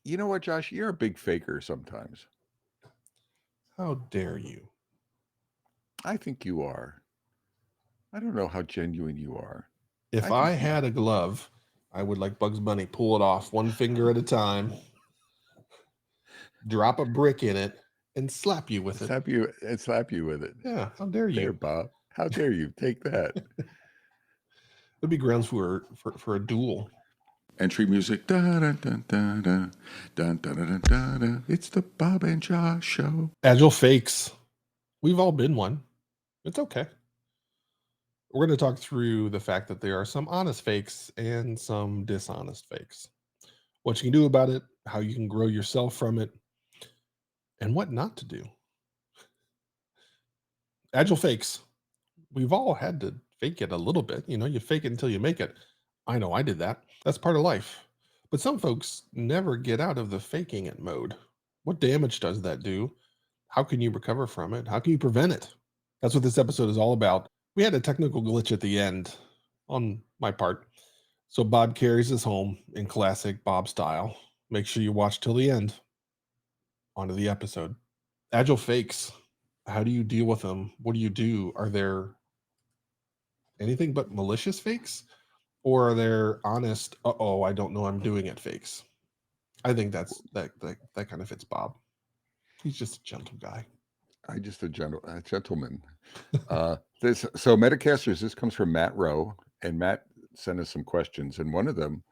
You know what, Josh? You're a big faker sometimes. How dare you? I think you are. I don't know how genuine you are. If I I think you had a glove, I would, like Bugs Bunny, pull it off one finger at a time, drop a brick in it, and slap you with it. slap you with it. Yeah, how dare There, you? Bob. How dare you take that? That'd be grounds for a duel. Entry music. Da, da, da, da, da, da, da, da, da, da. It's the Bob and Josh show. Agile fakes. We've all been one. It's okay. We're going to talk through the fact that there are some honest fakes and some dishonest fakes. What you can do about it, how you can grow yourself from it, and what not to do. Agile fakes. We've all had to fake it a little bit. You fake it until you make it. I know I did that. That's part of life. But some folks never get out of the faking it mode. What damage does that do? How can you recover from it? How can you prevent it? That's what this episode is all about. We had a technical glitch at the end on my part. So Bob carries us home in classic Bob style. Make sure you watch till the end. On to the episode. Agile fakes. How do you deal with them? What do you do? Are there anything but malicious fakes? Or are there honest, I don't know I'm doing it fakes? I think that kind of fits Bob. He's just a gentle guy. I just a gentleman. This so Metacasters. This comes from Matt Rowe, and Matt sent us some questions, and one of them,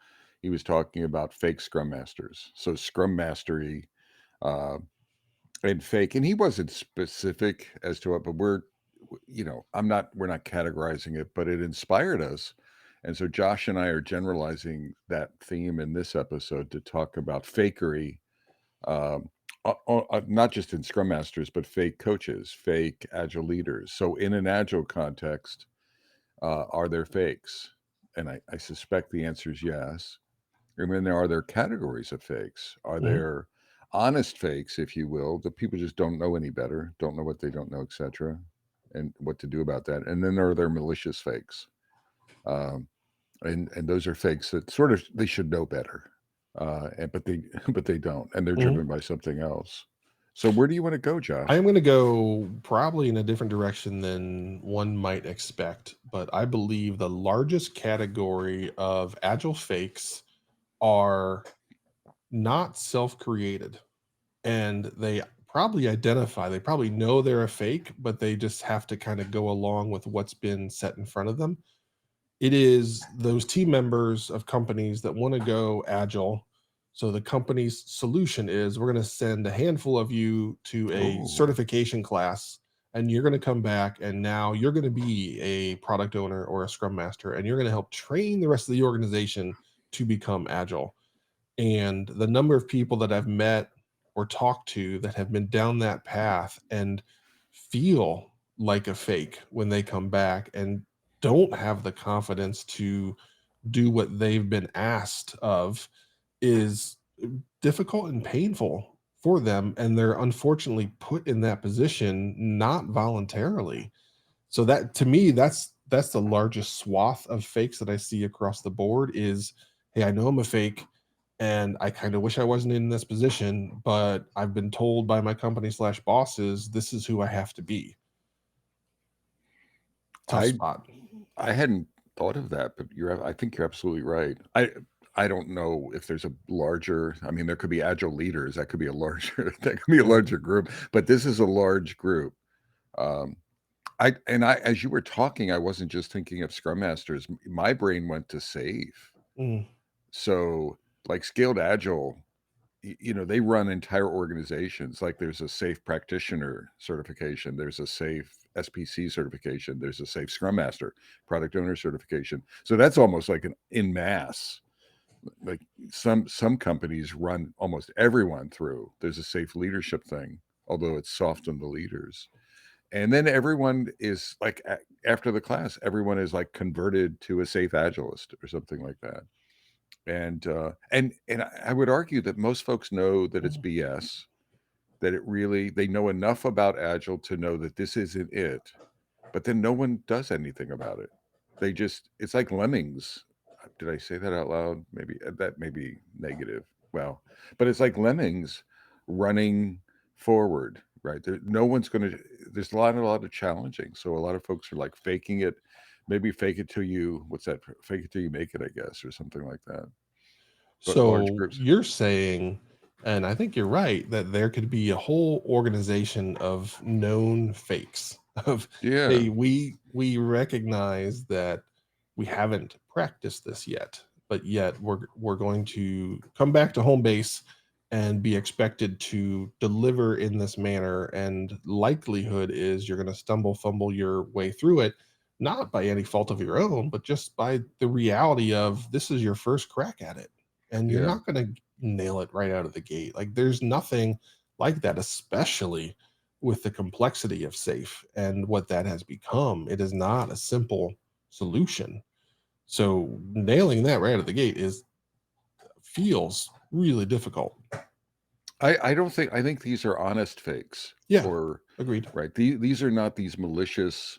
he was talking about fake Scrum Masters. So Scrum Mastery, uh, and fake, and he wasn't specific as to it, but we're not categorizing it, but it inspired us. And so Josh and I are generalizing that theme in this episode to talk about fakery, um, not just in Scrum Masters, but fake coaches, fake Agile leaders. So in an Agile context, are there fakes? And I suspect the answer is yes. I mean, are there categories of fakes? Are Mhm. there honest fakes, if you will, that people just don't know any better, don't know what they don't know, etc., and what to do about that? And then are there malicious fakes? Um, and those are fakes that sort of they should know better, and but they but they don't, and they're Mhm. driven by something else. So where do you want to go, I am Josh? going to go probably in a different direction than one might expect, but I believe the largest category of agile fakes are not self created. And they probably know they're a fake, but they just have to kind of go along with what's been set in front of them. It is those team members of companies that want to go agile. So the company's solution is we're going to send a handful of you to a Oh, certification class, and you're going to come back, and now you're going to be a product owner or a scrum master, and you're going to help train the rest of the organization to become agile. And the number of people that I've met or talked to that have been down that path and feel like a fake when they come back and don't have the confidence to do what they've been asked of is difficult and painful for them, and they're unfortunately put in that position not voluntarily. So that, to me, that's the largest swath of fakes that I see across the board is, hey, I know I'm a fake and I kind of wish I wasn't in this position, but I've been told by my company slash bosses this is who I have to be. Tough I spot. I hadn't thought of that, but I think you're absolutely right. I don't know if there's a larger. I mean, there could be Agile leaders. That could be a larger. That could be a Mhm. larger group. But this is a large group. Um, as you were talking, I wasn't just thinking of Scrum Masters. My brain went to Save. Mm. So, like Scaled Agile, they run entire organizations. Like there's a Safe Practitioner certification, there's a Safe SPC certification, there's a Safe Scrum Master, Product Owner certification. So that's almost like an in mass. Like some companies run almost everyone through. There's a Safe Leadership thing, although it's soft on the leaders. And then everyone is like after the class, everyone is like converted to a Safe Agilist or something like that. And I would argue that most folks know that it's Mhm. BS, that they know enough about Agile to know that this isn't it, but then no one does anything about it. It's like lemmings. Did I say that out loud? Maybe that may be negative. Well, but it's like lemmings running forward, right? No one's going to. There's a lot of challenging. So a lot of folks are like faking it, maybe fake it till you. What's that? Fake it till you make it, I guess, or something like that. But large So groups, you're saying, and I think you're right, that there could be a whole organization of known fakes of, yeah, hey, we recognize that we haven't practiced this yet, but yet we're going to come back to home base and be expected to deliver in this manner. And likelihood is you're going to stumble, fumble your way through it, not by any fault of your own, but just by the reality of this is your first crack at it and you're yeah. not going to nail it right out of the gate. Like there's nothing like that, especially with the complexity of safe and what that has become. It is not a simple solution. So nailing that right out of the gate is feels really difficult. I don't think I think these are honest fakes, Yeah, or agreed. right. These are not these malicious,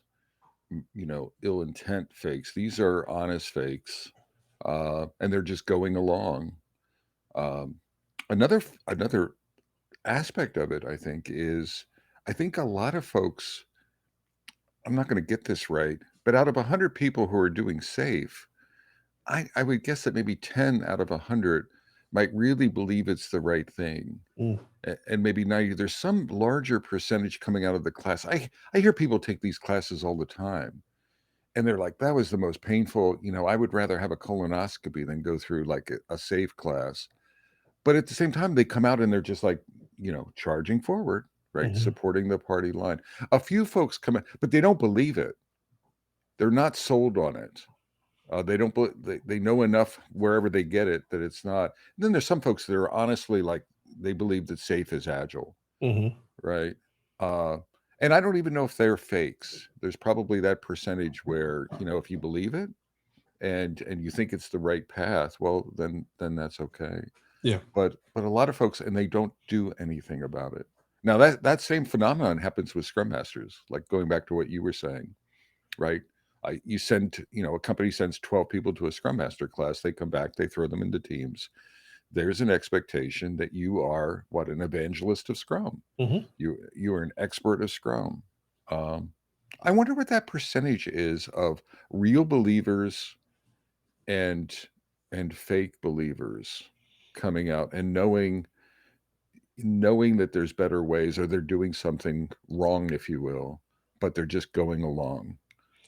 ill intent fakes. These are honest fakes, and they're just going along. Um, another aspect of it, I think, is I think a lot of folks. I'm not going to get this right, but out of 100 people who are doing safe, I would guess that maybe 10 out of 100 might really believe it's the right thing. Mm, And maybe 90, there's some larger percentage coming out of the class. I hear people take these classes all the time, and they're like, that was the most painful. I would rather have a colonoscopy than go through like a safe class. But at the same time, they come out and they're just like, charging forward, right? mhm, Supporting the party line. A few folks come in, but they don't believe it. They're not sold on it. They don't. They know enough wherever they get it that it's not. And then there's some folks that are honestly like they believe that safe is agile, mhm, right? Uh, and I don't even know if they're fakes. There's probably that percentage where if you believe it and you think it's the right path, well then that's okay. yeah. But a lot of folks, and they don't do anything about it. Now that same phenomenon happens with scrum masters, like going back to what you were saying, right? You send, a company sends 12 people to a scrum master class. They come back, they throw them into teams. There's an expectation that you are what, an evangelist of scrum. Mhm. You are an expert of scrum. Um, I wonder what that percentage is of real believers and fake believers coming out and knowing that there's better ways, or they're doing something wrong, if you will, but they're just going along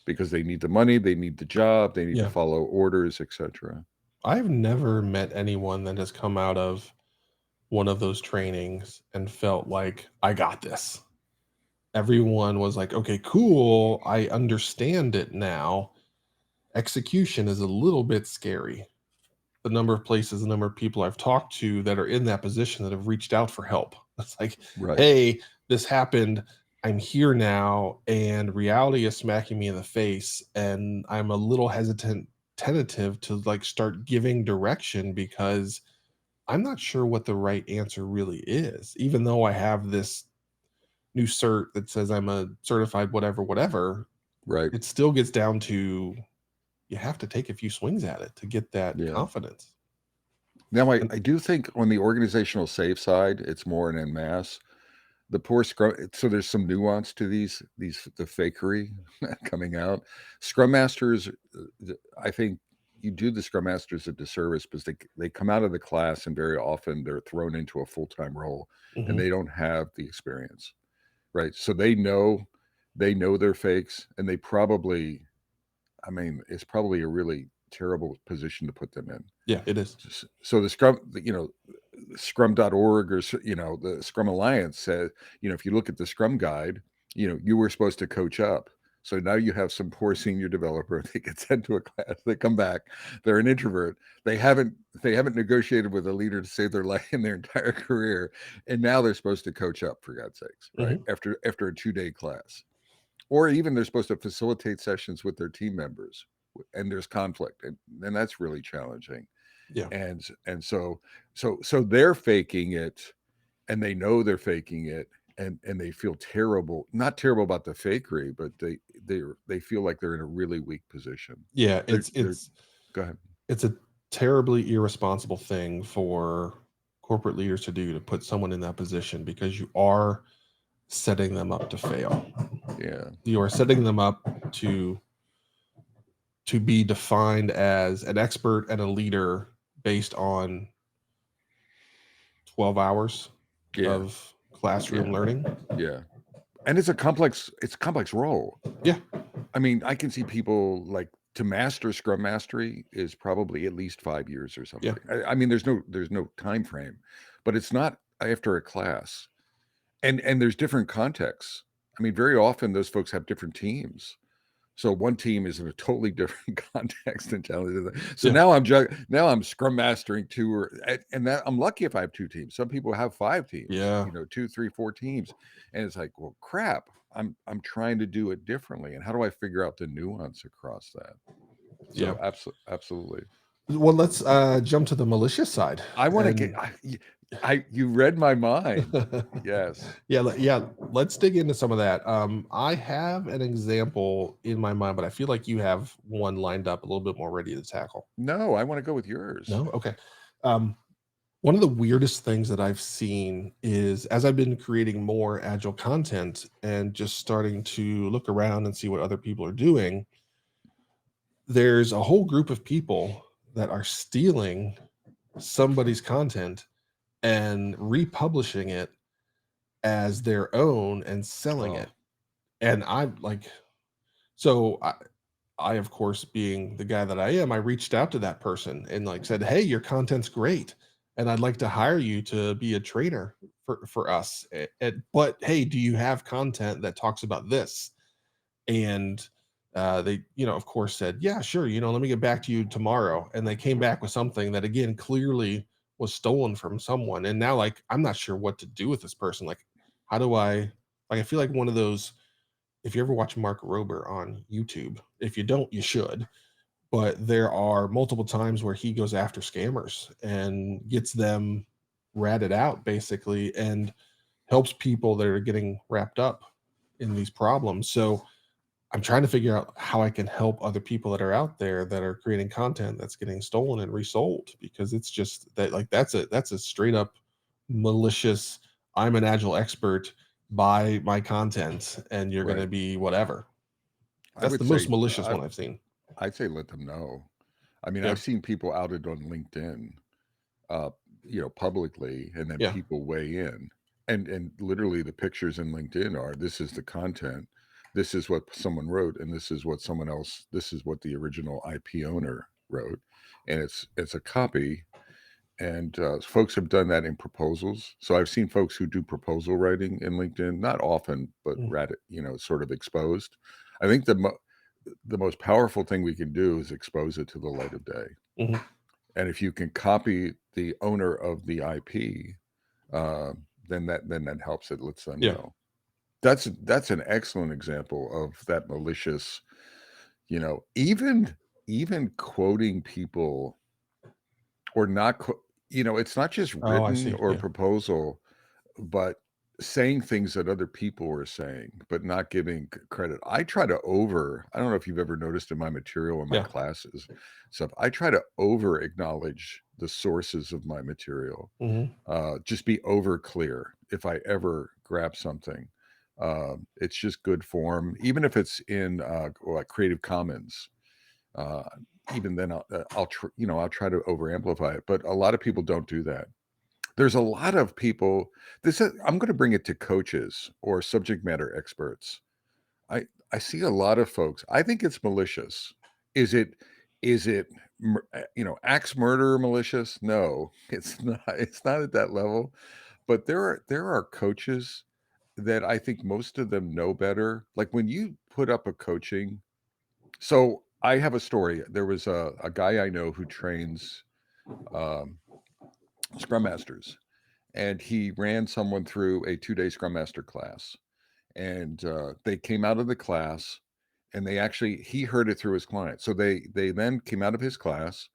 because they need the money, they need the job, they need to Yeah. follow orders, etc. I've never met anyone that has come out of one of those trainings and felt like I got this. Everyone was like, okay, cool. I understand it now. Execution is a little bit scary. The number of places, the number of people I've talked to that are in that position that have reached out for help. It's like, Right. hey, this happened. I'm here now, and reality is smacking me in the face, and I'm a little hesitant, tentative to like start giving direction because I'm not sure what the right answer really is. Even though I have this new cert that says I'm a certified whatever, whatever, Right. it still gets down to you have to take a few swings at it to get that Yeah. confidence. Now, I, And I do think on the organizational safe side, it's more an en masse. The poor scrum. So there's some nuance to these the fakery coming out. Scrum masters, I think you do the scrum masters a disservice because they come out of the class and very often they're thrown into a full time role and mhm, they don't have the experience, right? So they know they're fakes, and they probably, I mean, it's probably a really terrible position to put them in. yeah, it is. So the scrum, scrum.org, or the Scrum Alliance said, if you look at the Scrum guide, you were supposed to coach up. So now you have some poor senior developer. They get sent to a class. They come back. They're an introvert. They haven't negotiated with a leader to save their life in their entire career, and now they're supposed to coach up, for God's sakes, right? Mhm, After a 2-day class, or even they're supposed to facilitate sessions with their team members, and there's conflict, and that's really challenging. yeah, And so they're faking it, and they know they're faking it, and they feel terrible, not terrible about the fakery, but they feel like they're in a really weak position. yeah. They're Go ahead. It's a terribly irresponsible thing for corporate leaders to do to put someone in that position, because you are setting them up to fail. Yeah. You are setting them up to be defined as an expert and a leader based on 12 hours Yeah. of classroom Yeah. learning. Yeah. And it's a complex role. Yeah. I mean, I can see people like to master Scrum Mastery is probably at least 5 years or Yeah. something. I mean, there's no time frame, but it's not after a class. And there's different contexts. I mean, very often those folks have different teams. So one team is in a totally different context and challenge. So Yeah. now I'm scrum mastering two, and that I'm lucky if I have two teams. Some people have 5 teams, Yeah. you know, 2, 3, 4 teams, and it's like, well, crap. I'm trying to do it differently, and how do I figure out the nuance across that? Yeah. So absolutely. Well, let's jump to the malicious side. I want to get. And You read my mind. Yes. yeah, yeah. Let's dig into some of that. I have an example in my mind, but I feel like you have one lined up a little bit more ready to tackle. No, I want to go with yours. No, okay. Um, One of the weirdest things that I've seen is, as I've been creating more agile content and just starting to look around and see what other people are doing, there's a whole group of people that are stealing somebody's content and republishing it as their own and selling Oh, it. And I'm like, so I of course, being the guy that I am, I reached out to that person and like said, "Hey, your content's great, and I'd like to hire you to be a trainer for us. But hey, do you have content that talks about this?" And they, of course, said, "Yeah, sure. Let me get back to you tomorrow." And they came back with something that, again, clearly was stolen from someone. And now, like, I'm not sure what to do with this person. Like, how do I? Like, I feel like one of those. If you ever watch Mark Rober on YouTube, if you don't, you should. But there are multiple times where he goes after scammers and gets them ratted out, basically, and helps people that are getting wrapped up in these problems. So I'm trying to figure out how I can help other people that are out there that are creating content that's getting stolen and resold, because it's just that, like, that's a straight up malicious, I'm an agile expert, buy my content and you're going to right. be whatever. I That's would the most say malicious one I've seen. I'd say let them know. I mean, Yeah. I've seen people outed on LinkedIn, uh, publicly, and then Yeah. people weigh in, and literally the pictures in LinkedIn are this is the content, this is what someone wrote, and this is what someone else, this is what the original IP owner wrote, and it's a copy. And folks have done that in proposals. So I've seen folks who do proposal writing in LinkedIn, not often, but Mm. sort of exposed. I think the most powerful thing we can do is expose it to the light of day. Mhm. And if you can copy the owner of the IP, uh, then that helps. It lets them Yeah. know. That's an excellent example of that malicious. Even quoting people or not. It's not just Oh, I written see. or Yeah. proposal, but saying things that other people are saying, but not giving credit. I don't know if you've ever noticed in my material in my Yeah. classes stuff, I try to over acknowledge the sources of my material. Mhm. Just be over clear if I ever grab something. It's just good form, even if it's in like Creative Commons. Uh, Even then, I'll try to over amplify it. But a lot of people don't do that. There's a lot of people. I'm going to bring it to coaches or subject matter experts. I see a lot of folks. I think it's malicious. Is it axe murder malicious? No, it's not. It's not at that level. But there are coaches that I think most of them know better. Like when you put up a coaching. So I have a story. There was a guy I know who trains um, Scrum Masters, and he ran someone through a 2-day Scrum Master class. And they came out of the class, and he heard it through his client. So they then came out of his class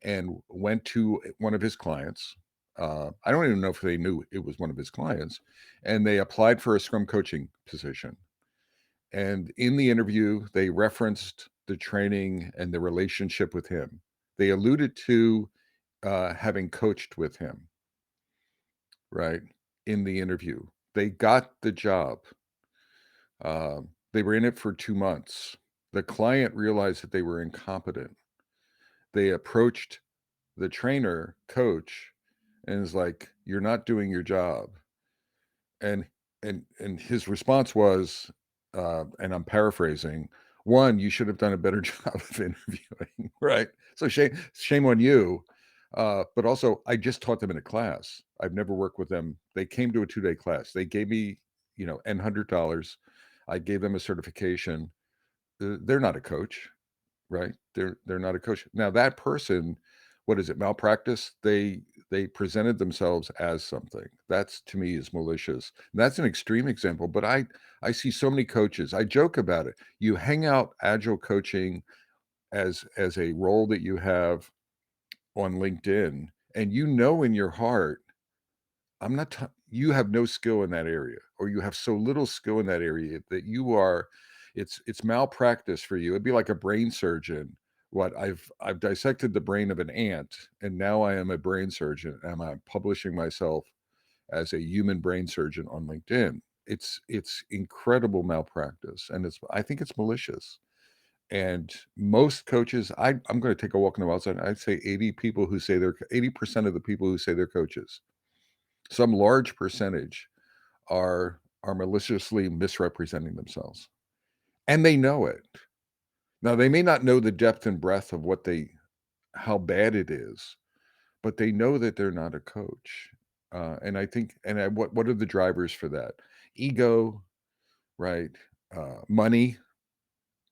and went to one of his clients. I don't even know if they knew it was one of his clients, and they applied for a Scrum coaching position. And in the interview, they referenced the training and the relationship with him. They alluded to having coached with him. right, in the interview. They got the job. They were in it for 2 months. The client realized that they were incompetent. They approached the trainer, coach, and is like, "You're not doing your job." And and his response was, and I'm paraphrasing, "1, you should have done a better job of interviewing," right? So shame on you. But also, I just taught them in a class. I've never worked with them. They came to a 2-day class. They gave me, N $100. I gave them a certification. They're not a coach. Right? They're not a coach. Now that person, what is it, malpractice? They presented themselves as something. That's to me is malicious. And that's an extreme example, but I see so many coaches. I joke about it. You hang out agile coaching as a role that you have on LinkedIn, and you know in your heart I'm not ta you have no skill in that area, or you have so little skill in that area that you are it's malpractice for you. It'd be like a brain surgeon. What I've dissected the brain of an ant, and now I am a brain surgeon, and I'm publishing myself as a human brain surgeon on LinkedIn. It's incredible malpractice, and I think it's malicious. And most coaches, I'm gonna take a walk in the wild side. I'd say 80 people who say they're 80% of the people who say they're coaches, some large percentage are maliciously misrepresenting themselves, and they know it. Now, they may not know the depth and breadth of how bad it is, but they know that they're not a coach. And I think, what are the drivers for that? Ego, right? Money.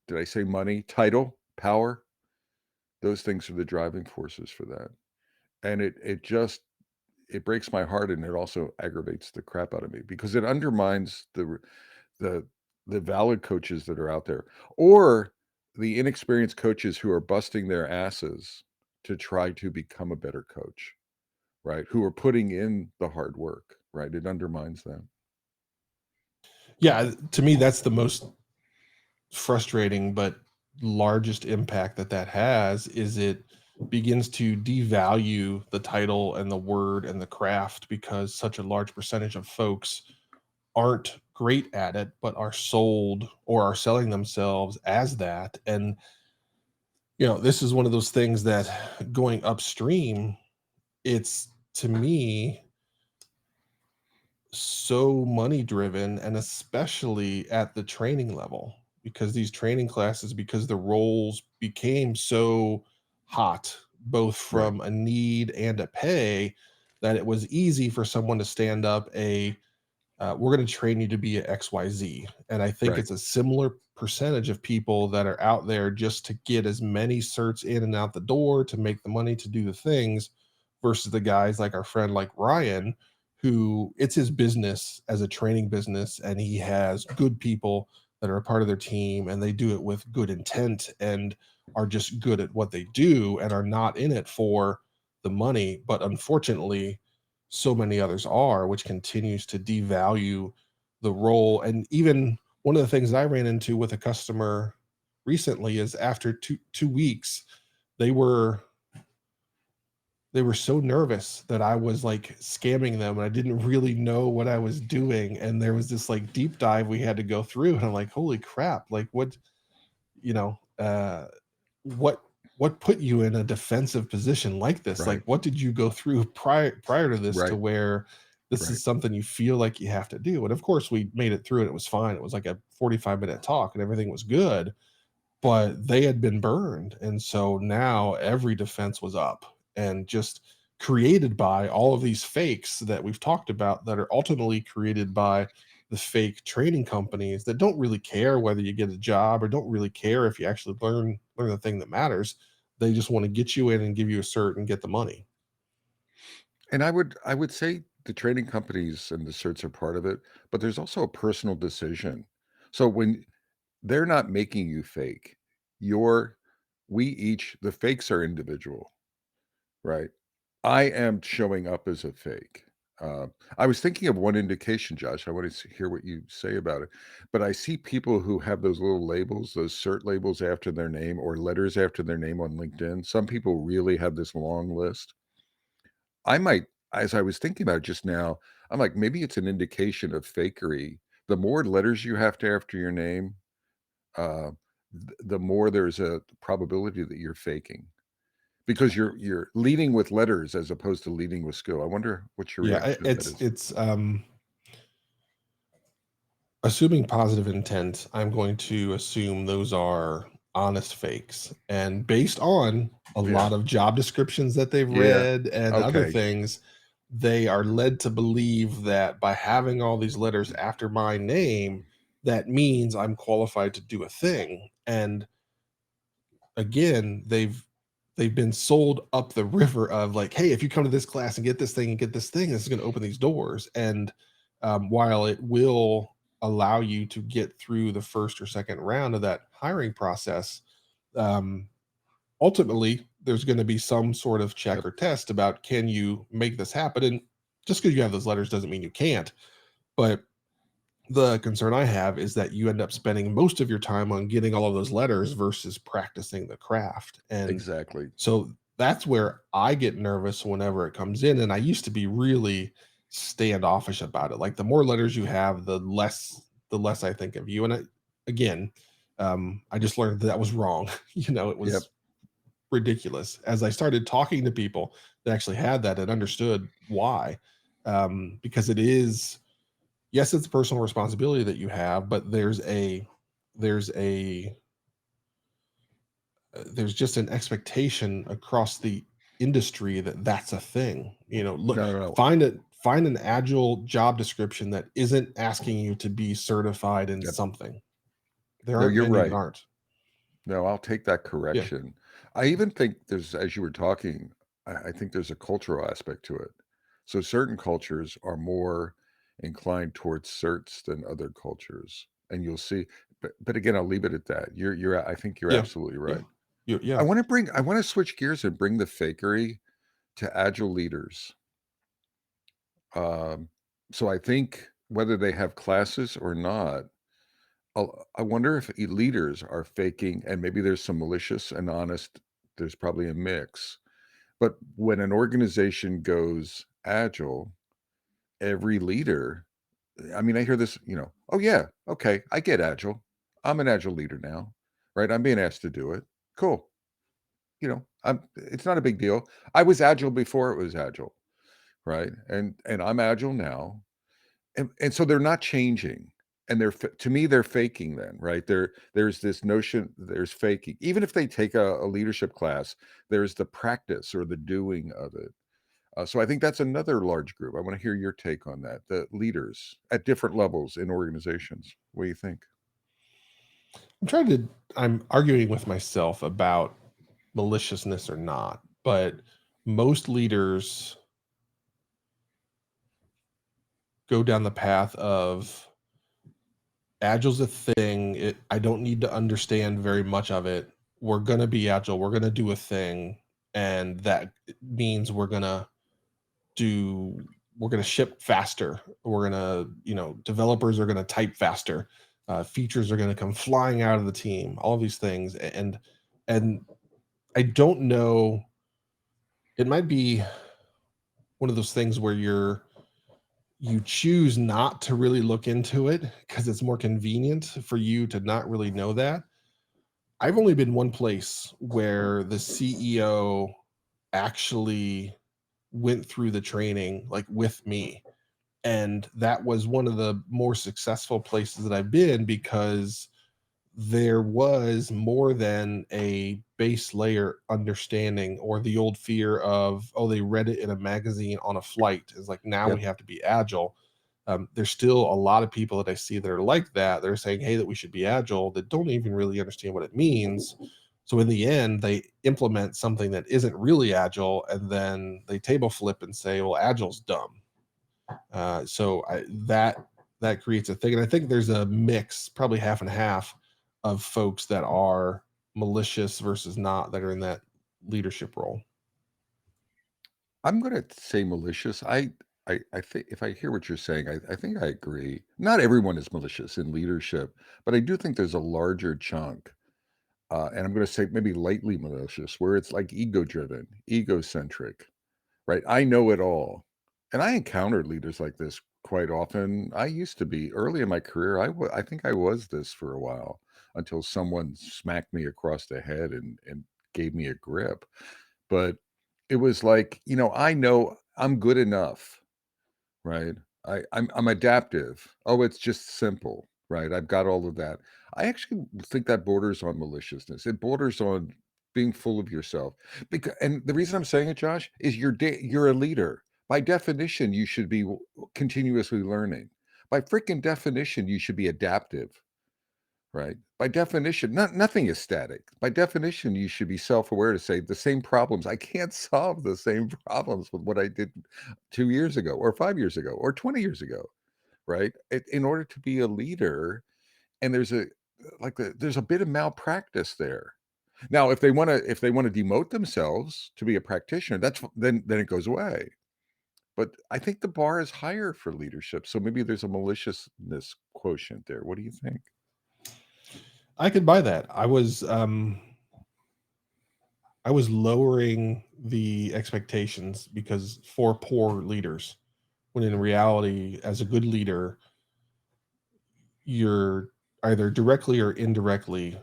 Did I say money? Title, power. Those things are the driving forces for that. And it breaks my heart, and it also aggravates the crap out of me because it undermines the the valid coaches that are out there, or the inexperienced coaches who are busting their asses to try to become a better coach, right? Who are putting in the hard work, right? It undermines them. Yeah, to me, that's the most frustrating but largest impact that that has is it begins to devalue the title and the word and the craft because such a large percentage of folks aren't great at it but are sold or are selling themselves as that. And this is one of those things that going upstream, it's to me so money driven, and especially at the training level, because these training classes, because the roles became so hot both Right, from a need and a pay, that it was easy for someone to stand up we're going to train you to be a XYZ. And I think right. it's a similar percentage of people that are out there just to get as many certs in and out the door to make the money to do the things, versus the guys like our friend like Ryan, who it's his business as a training business, and he has good people that are a part of their team, and they do it with good intent and are just good at what they do and are not in it for the money. But unfortunately, so many others are, which continues to devalue the role. And even one of the things that I ran into with a customer recently is after two weeks, they were they were so nervous that I was like scamming them and I didn't really know what I was doing. And there was this like deep dive we had to go through. And I'm like, holy crap, like what, you know, uh what what put you in a defensive position like this? Like Right, what did you go through prior to this to right, where this right. is something you feel like you have to do? And of course we made it through and it was fine. It was like a 45-minute talk and everything was good, but they had been burned. And so now every defense was up and just created by all of these fakes that we've talked about that are ultimately created by the fake training companies that don't really care whether you get a job or don't really care if you actually learn the thing that matters. They just want to get you in and give you a cert and get the money. And I would say the training companies and the certs are part of it, but there's also a personal decision. So when they're not making you fake, you're we each the fakes are individual, right? I am showing up as a fake. Uh, I was thinking of one indication, Josh. I want to hear what you say about it. But I see people who have those little labels, those cert labels after their name or letters after their name on LinkedIn. Some people really have this long list. I might, as I was thinking about it just now, I'm like, maybe it's an indication of fakery. The more letters you have to after your name, uh, the more there's a probability that you're faking because you're leading with letters as opposed to leading with skill. I wonder what your Yeah, reaction to that is. it's assuming positive intent, I'm going to assume those are honest fakes. And based on a Yeah. lot of job descriptions that they've Yeah. read and other Okay. things, they are led to believe that by having all these letters after my name, that means I'm qualified to do a thing. And again, they've been sold up the river of like, hey, if you come to this class and get this thing and get this thing, this is going to open these doors. And while it will allow you to get through the first or second round of that hiring process, um, ultimately there's going to be some sort of check Yep. or test about can you make this happen. And just because you have those letters doesn't mean you can't. But the concern I have is that you end up spending most of your time on getting all of those letters versus practicing the craft. And Exactly. so that's where I get nervous whenever it comes in. And I used to be really standoffish about it. Like the more letters you have, the less I think of you. And again, I just learned that was wrong. It Yep. was ridiculous. As I started talking to people that actually had that and understood why, because it is, yes, it's a personal responsibility that you have, but there's a there's just an expectation across the industry that that's a thing. Look, No, no, no. find an agile job description that isn't asking you to be certified in Yep. something. There No, aren't you're many that right. aren't. No, I'll take that Yeah, correction. I even think there's, as you were talking, I think there's a cultural aspect to it. So certain cultures are more inclined towards certs than other cultures, and you'll see. But again, I'll leave it at that. I think you're yeah, absolutely yeah, right. yeah, I want to switch gears and bring the fakery to agile leaders. Um, so I think whether they have classes or not, I wonder if leaders are faking, and maybe there's some malicious and honest. There's probably a mix. But when an organization goes agile, every leader, I mean, I hear this, oh yeah, okay, I get agile. I'm an agile leader now, right? I'm being asked to do it. Cool. It's not a big deal. I was agile before it was agile, right? And I'm agile now. And so they're not changing, and to me, they're faking then, right? There's this notion there's faking. Even if they take a leadership class, there's the practice or the doing of it. So I think that's another large group. I wanna hear your take on that, the leaders at different levels in organizations. What do you think? I'm arguing with myself about maliciousness or not, but most leaders go down the path of agile's a thing. I don't need to understand very much of it. We're gonna be agile. We're gonna do a thing, and that means do we're gonna ship faster. We're gonna, developers are gonna type faster. Features are gonna come flying out of the team. All of these things, and I don't know. It might be one of those things where you choose not to really look into it because it's more convenient for you to not really know that. I've only been one place where the CEO actually went through the training like with me. And that was one of the more successful places that I've been because there was more than a base layer understanding or the old fear of, oh, they read it in a magazine on a flight. It's like now we Yep. have to be agile. There's still a lot of people that I see that are like that. They're saying, hey, that we should be agile, that don't even really understand what it means. So in the end, they implement something that isn't really agile, and then they table flip and say, well, agile's dumb. That creates a thing, and I think there's a mix, probably half and half, of folks that are malicious versus not that are in that leadership role. I'm gonna say malicious. I think if I hear what you're saying, I think I agree. Not everyone is malicious in leadership, but I do think there's a larger chunk, and I'm gonna say maybe lightly malicious, where it's like ego-driven, egocentric, right? I know it all. And I encountered leaders like this quite often. I used to be early in my career. I think I was this for a while until someone smacked me across the head and gave me a grip. But it was like, I know I'm good enough, right? I'm adaptive. Oh, it's just simple, right? I've got all of that. I actually think that borders on maliciousness. It borders on being full of yourself. Because, and the reason I'm saying it, Josh, is you're a leader. By definition, you should be continuously learning. By freaking definition, you should be adaptive, right? By definition, nothing is static. By definition, you should be self-aware to say the same problems. I can't solve the same problems with what I did 2 years ago, or 5 years ago, or 20 years ago, right? In order to be a leader, and there's a bit of malpractice there. Now, if they want to demote themselves to be a practitioner, then it goes away. But I think the bar is higher for leadership, so maybe there's a maliciousness quotient there. What do you think? I could buy that. I was lowering the expectations because for poor leaders, when in reality, as a good leader, you're either directly or indirectly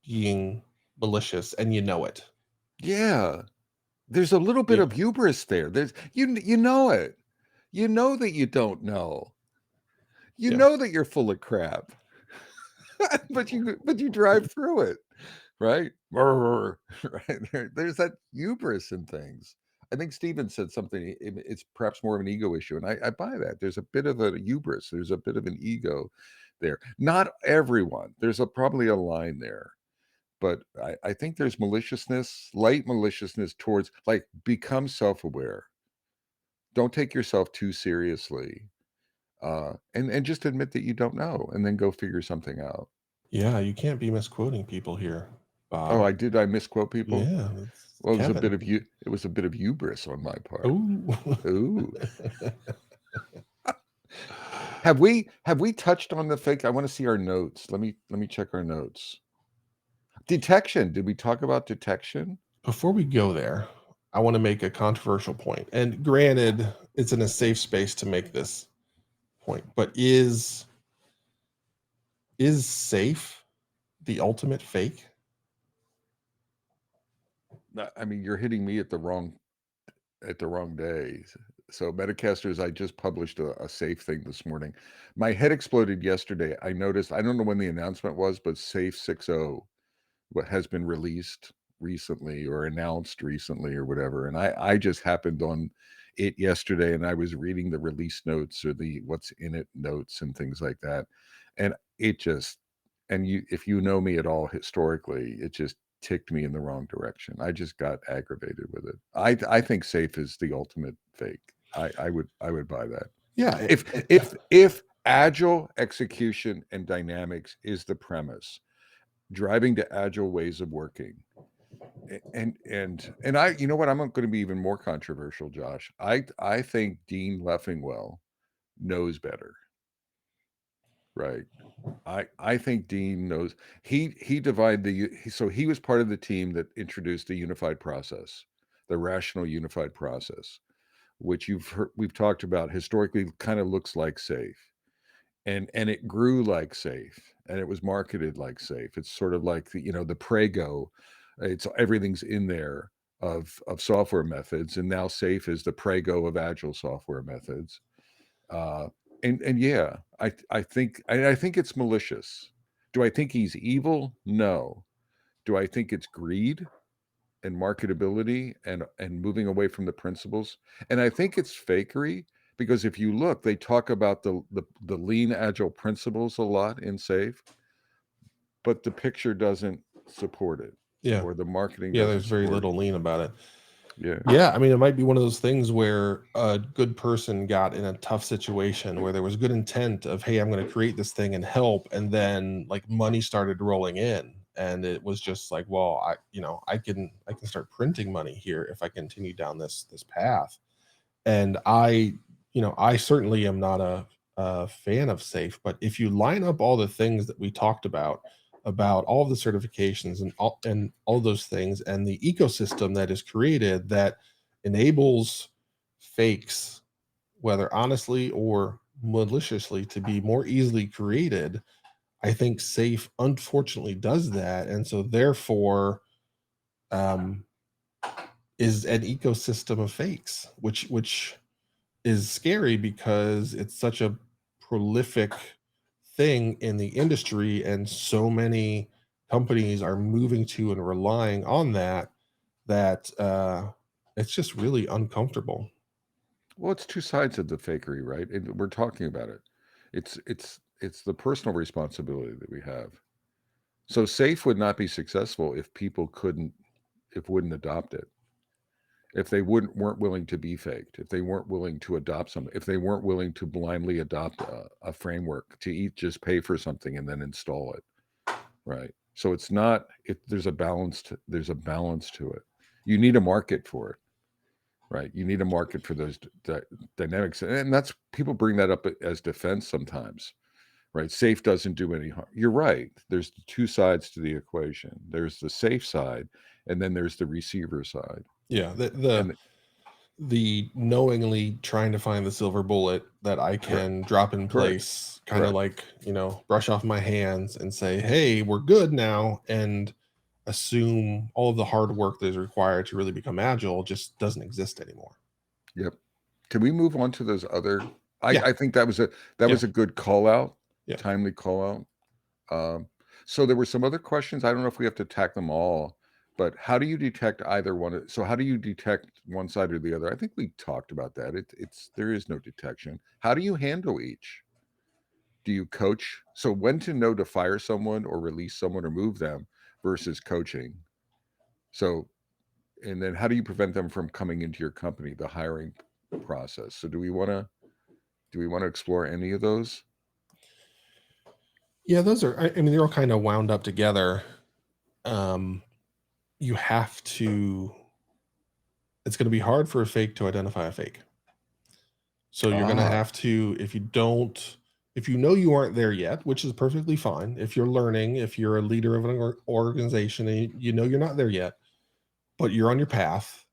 being malicious, and you know it. Yeah. There's a little bit Yeah, of hubris there. You know it. You know that you don't know. You yeah, know that you're full of crap. but you drive through it, right? Right. There's that hubris in things. I think Steven said something. It's perhaps more of an ego issue, and I buy that. There's a bit of a hubris. There's a bit of an ego there. Not everyone. There's probably a line there, but I think there's maliciousness, light maliciousness towards, like, become self-aware. Don't take yourself too seriously, and just admit that you don't know, and then go figure something out. yeah. You can't be misquoting people here, Oh, Bob. I misquote people? Yeah, it's Well, Kevin. it was a bit of hubris on my part. Oh, Ooh. Have we touched on the fake? I want to see our notes. Let me check our notes. Detection. Did we talk about detection? before we go there, I want to make a controversial point. And granted, it's in a safe space to make this point, but is safe the ultimate fake? I mean, you're hitting me at the wrong day. So, Metacasters, I just published a safe thing this morning. My head exploded yesterday. I noticed, I don't know when the announcement was, but Safe 6.0 what has been released recently or announced recently or whatever. And I just happened on it yesterday, and I was reading the release notes or the what's in it notes and things like that. And it just, and if you know me at all historically, it just ticked me in the wrong direction. I just got aggravated with it. I think safe is the ultimate fake. I would buy that. Yeah, If agile execution and dynamics is the premise, driving to agile ways of working, and I, you know what, I'm going to be even more controversial, Josh. I think Dean Leffingwell knows better, right? I think Dean knows. He divided so he was part of the team that introduced the unified process, the rational unified process, which we've talked about historically, kind of looks like safe, and it grew like safe, and it was marketed like safe. It's sort of like the Prego. It's everything's in there of software methods, and now safe is the Prego of agile software methods. uh and yeah, I think it's malicious. Do I think he's evil? No. Do I think it's greed and marketability and moving away from the principles? And I think it's fakery, because if you look, they talk about the lean agile principles a lot in safe, but the picture doesn't support it, yeah, or the marketing yeah. There's doesn't very support it. little lean about it. Yeah. Yeah, I mean, it might be one of those things where a good person got in a tough situation where there was good intent of, hey, I'm going to create this thing and help, and then like money started rolling in, and it was just like, well, I can start printing money here if I continue down this path. And I certainly am not a fan of safe, but if you line up all the things that we talked about all the certifications and all those things, and the ecosystem that is created that enables fakes whether honestly or maliciously, to be more easily created. I think safe unfortunately does that, and so therefore um, is an ecosystem of fakes, which is scary because it's such a prolific thing in the industry, and so many companies are moving to and relying on that, that it's just really uncomfortable. Well, it's two sides of the fakery, right? And we're talking about it. It's the personal responsibility that we have. So safe would not be successful if people couldn't if wouldn't adopt it. If they wouldn't weren't willing to be faked, if they weren't willing to adopt something, if they weren't willing to blindly adopt a framework to eat, just pay for something and then install it, right? So it's not. There's a balance to it. You need a market for it, right? You need a market for those dynamics, and that's people bring that up as defense sometimes, right? Safe doesn't do any harm. You're right. There's two sides to the equation. There's the safe side, and then there's the receiver side, Yeah, the knowingly trying to find the silver bullet that I correct, can drop in correct, place, kind of correct. like, brush off my hands and say, "Hey, we're good now," and assume all of the hard work that is required to really become agile just doesn't exist anymore. Yep. Can we move on to those other? Yeah, I think that yeah, was a good call out, yeah. timely call out. So there were some other questions. I don't know if we have to tack them all, but how do you detect either one? So how do you detect one side or the other? I think we talked about that. It's there is no detection. How do you handle each? Do you coach? So when to know to fire someone or release someone or move them versus coaching? So and then how do you prevent them from coming into your company, the hiring process? So do we want to explore any of those? Yeah, those are, I mean, they're all kind of wound up together. Um, you have to, it's going to be hard for a fake to identify a fake. So you're going to Ah, have to, if you don't, if you know you aren't there yet, which is perfectly fine. If you're learning, if you're a leader of an organization and you know you're not there yet, but you're on your path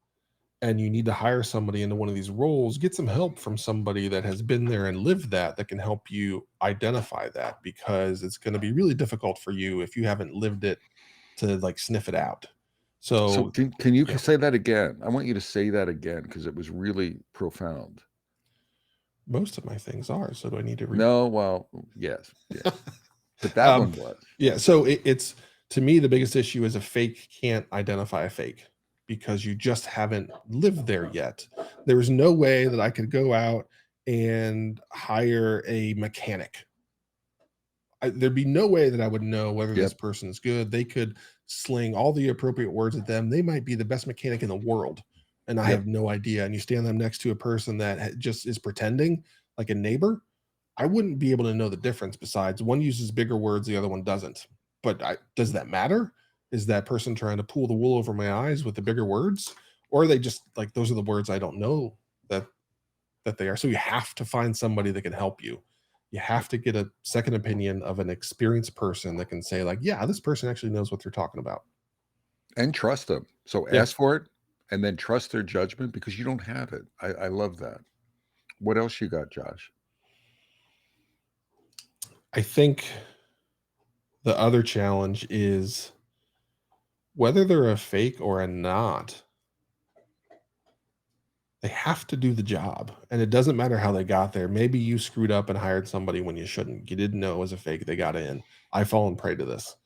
and you need to hire somebody into one of these roles, get some help from somebody that has been there and lived that can help you identify that, because it's going to be really difficult for you if you haven't lived it to like sniff it out. so So, can you yeah. say that again? I want you to say that again because it was really profound. Most of my things are. So do I need to No, well, yes, yeah, but that um one was, yeah, so it's, to me, the biggest issue is a fake can't identify a fake because you just haven't lived there yet. There is no way that I could go out and hire a mechanic. There'd be no way that I would know whether this yep, person is good. They could sling all the appropriate words at them. They might be the best mechanic in the world, and I yep. have no idea. And you stand them next to a person that just is pretending, like a neighbor. I wouldn't be able to know the difference. Besides, one uses bigger words, the other one doesn't. But does that matter? Is that person trying to pull the wool over my eyes with the bigger words, or are they just like, those are the words I don't know that they are? So you have to find somebody that can help you. You have to get a second opinion of an experienced person that can say, like, yeah, this person actually knows what they're talking about. And trust them. So Yeah. ask for it and then trust their judgment because you don't have it. I love that. What else you got, Josh? I think the other challenge is whether they're a fake or a not, they have to do the job. And it doesn't matter how they got there. Maybe you screwed up and hired somebody when you shouldn't. You didn't know it was a fake. They got in. I've fallen prey to this.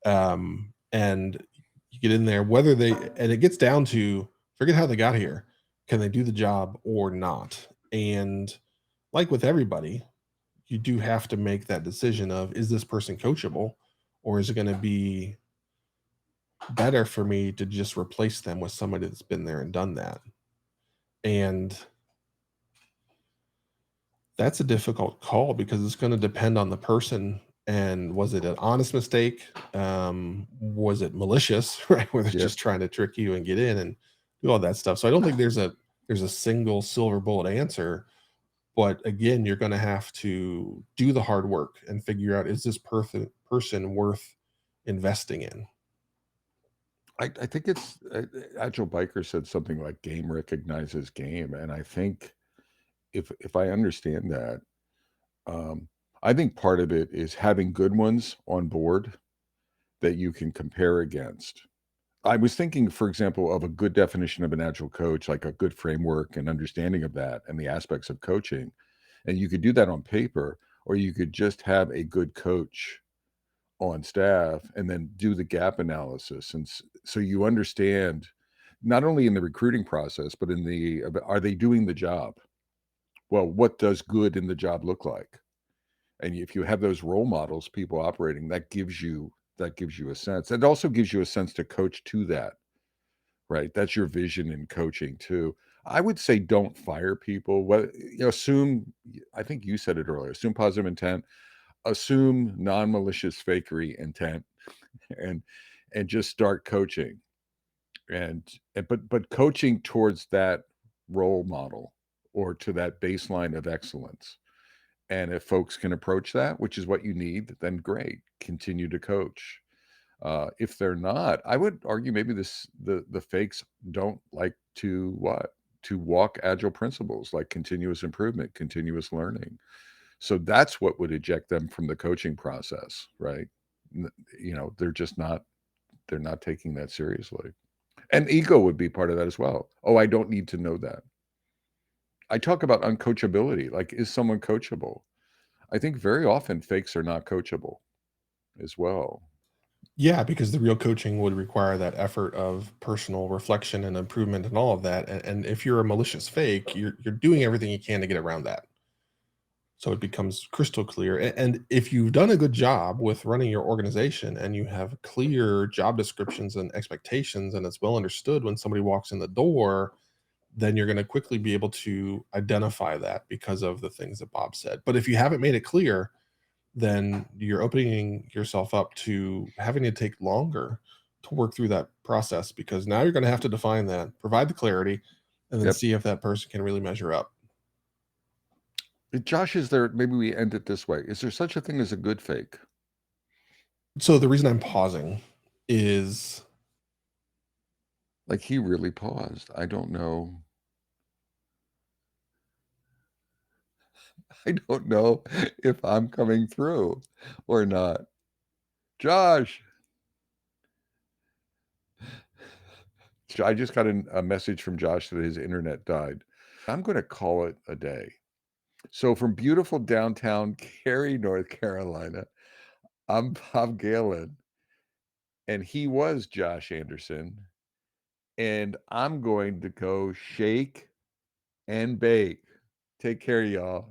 And you get in there, whether they, and it gets down to, forget how they got here. Can they do the job or not? And like with everybody, you do have to make that decision of, is this person coachable, or is it going to be better for me to just replace them with somebody that's been there and done that? And that's a difficult call because it's going to depend on the person. And was it an honest mistake? Was it malicious, right? Where they're Yep. just trying to trick you and get in and do all that stuff. So I don't think there's a single silver bullet answer. But again, you're going to have to do the hard work and figure out, is this person worth investing in? I think Agile Biker said something like game recognizes game. And I think if I understand that, um, I think part of it is having good ones on board that you can compare against. I was thinking, for example, of a good definition of an agile coach, like a good framework and understanding of that and the aspects of coaching. And you could do that on paper, or you could just have a good coach on staff and then do the gap analysis. So you understand not only in the recruiting process, but in are they doing the job? Well, what does good in the job look like? And if you have those role models, people operating, that gives you a sense. It also gives you a sense to coach to that, right? That's your vision in coaching too. I would say don't fire people. Assume, I think you said it earlier, assume positive intent, assume non-malicious fakery intent, and just start coaching. But coaching towards that role model or to that baseline of excellence. And if folks can approach that, which is what you need, then great, continue to coach. If they're not, I would argue maybe the fakes don't like to what? To walk agile principles like continuous improvement, continuous learning. So that's what would eject them from the coaching process, right? N- they're not taking that seriously. And ego would be part of that as well. Oh, I don't need to know that. I talk about uncoachability. Like, is someone coachable? I think very often fakes are not coachable as well. Yeah, because the real coaching would require that effort of personal reflection and improvement and all of that. And if you're a malicious fake, you're doing everything you can to get around that. So it becomes crystal clear. And if you've done a good job with running your organization and you have clear job descriptions and expectations, and it's well understood when somebody walks in the door, then you're going to quickly be able to identify that because of the things that Bob said. But if you haven't made it clear, then you're opening yourself up to having to take longer to work through that process, because now you're going to have to define that, provide the clarity, and then Yep. see if that person can really measure up. Josh, is there, maybe we end it this way. Is there such a thing as a good fake? So the reason I'm pausing is Like he really paused. I don't know. I don't know if I'm coming through or not. Josh, I just got a message from Josh that his internet died. I'm going to call it a day. So from beautiful downtown Cary, North Carolina, I'm Bob Galen, and he was Josh Anderson, and I'm going to go shake and bake. Take care, y'all.